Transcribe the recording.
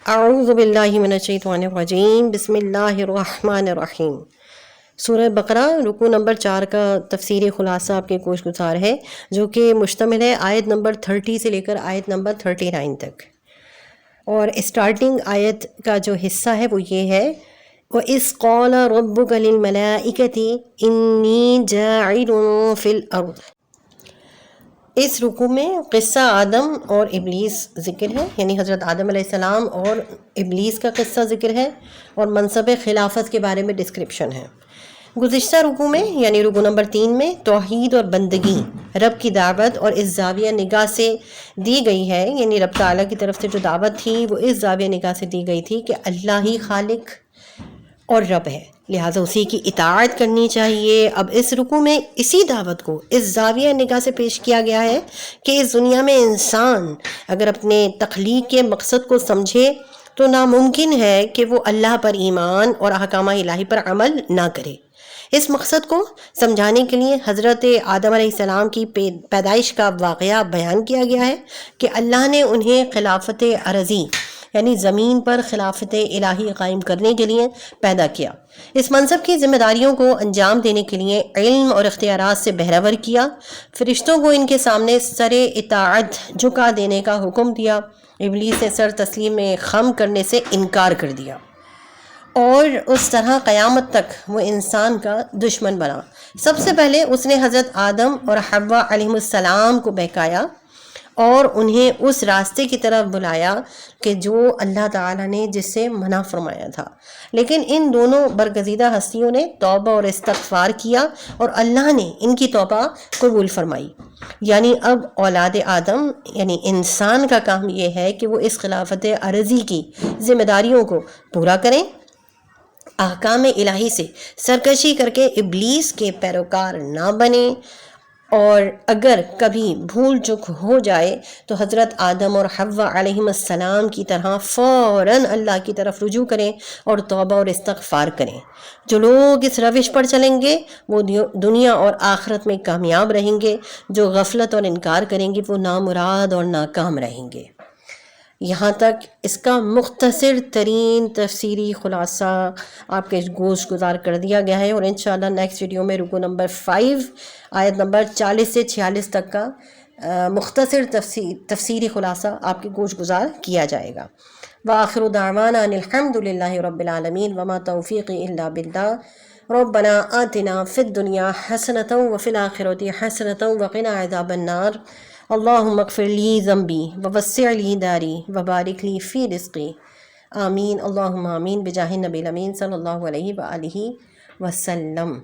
اعوذ باللہ من الشیطان الرجیم، بسم اللہ الرحمن الرحیم۔ سورہ بقرہ رکوع نمبر 4 کا تفسیری خلاصہ آپ کے گوش گزار ہے، جو کہ مشتمل ہے آیت نمبر 30 سے لے کر آیت نمبر 39 تک، اور اسٹارٹنگ آیت کا جو حصہ ہے وہ یہ ہے، وَإِذْ قَالَ رَبُّكَ لِلْمَلَائِكَةِ إِنِّي جَاعِلٌ فِي الْأَرْضِ۔ اس رکوع میں قصہ آدم اور ابلیس ذکر ہے، یعنی حضرت آدم علیہ السلام اور ابلیس کا قصہ ذکر ہے، اور منصب خلافت کے بارے میں ڈسکرپشن ہے۔ گزشتہ رکوع میں یعنی رکوع نمبر 3 میں توحید اور بندگی، رب کی دعوت اور اس زاویہ نگاہ سے دی گئی ہے، یعنی رب تعالیٰ کی طرف سے جو دعوت تھی وہ اس زاویہ نگاہ سے دی گئی تھی کہ اللہ ہی خالق اور رب ہے، لہٰذا اسی کی اطاعت کرنی چاہیے۔ اب اس رکوع میں اسی دعوت کو اس زاویہ نگاہ سے پیش کیا گیا ہے کہ اس دنیا میں انسان اگر اپنے تخلیق کے مقصد کو سمجھے تو ناممکن ہے کہ وہ اللہ پر ایمان اور احکام الہی پر عمل نہ کرے۔ اس مقصد کو سمجھانے کے لیے حضرت آدم علیہ السلام کی پیدائش کا واقعہ بیان کیا گیا ہے کہ اللہ نے انہیں خلافت ارضی یعنی زمین پر خلافت الہی قائم کرنے کے لیے پیدا کیا۔ اس منصب کی ذمہ داریوں کو انجام دینے کے لیے علم اور اختیارات سے بہرور کیا، فرشتوں کو ان کے سامنے سر اطاعت جھکا دینے کا حکم دیا، ابلیس نے سر تسلیم خم کرنے سے انکار کر دیا، اور اس طرح قیامت تک وہ انسان کا دشمن بنا۔ سب سے پہلے اس نے حضرت آدم اور حوا علیہ السلام کو بہکایا اور انہیں اس راستے کی طرف بلایا کہ جو اللہ تعالیٰ نے جس سے منع فرمایا تھا، لیکن ان دونوں برگزیدہ ہستیوں نے توبہ اور استغفار کیا اور اللہ نے ان کی توبہ قبول فرمائی۔ یعنی اب اولاد آدم یعنی انسان کا کام یہ ہے کہ وہ اس خلافت ارضی کی ذمہ داریوں کو پورا کریں، احکام الہی سے سرکشی کر کے ابلیس کے پیروکار نہ بنیں، اور اگر کبھی بھول چک ہو جائے تو حضرت آدم اور حوا علیہ السلام کی طرح فوراً اللہ کی طرف رجوع کریں اور توبہ اور استغفار کریں۔ جو لوگ اس روش پر چلیں گے وہ دنیا اور آخرت میں کامیاب رہیں گے، جو غفلت اور انکار کریں گے وہ نامراد اور ناکام رہیں گے۔ یہاں تک اس کا مختصر ترین تفسیری خلاصہ آپ کے گوش گزار کر دیا گیا ہے، اور انشاءاللہ نیکسٹ ویڈیو میں رکوع نمبر 5 آیت نمبر 40 سے 46 تک کا مختصر تفسیری خلاصہ آپ کے گوش گزار کیا جائے گا۔ وآخر دعوانا ان الحمد للہ رب العالمین وما توفیقی الا باللہ۔ ربنا آتنا فی الدنیا حسنۃ وفی الآخرۃ حسنۃ وقنا عذاب النار۔ اللہم اغفر لی ذنبی ووسع لی داری وبارک لی فی رزقی۔ آمین اللہم آمین بجاہ النبی الامین صلی اللہ علیہ وآلہ وسلم۔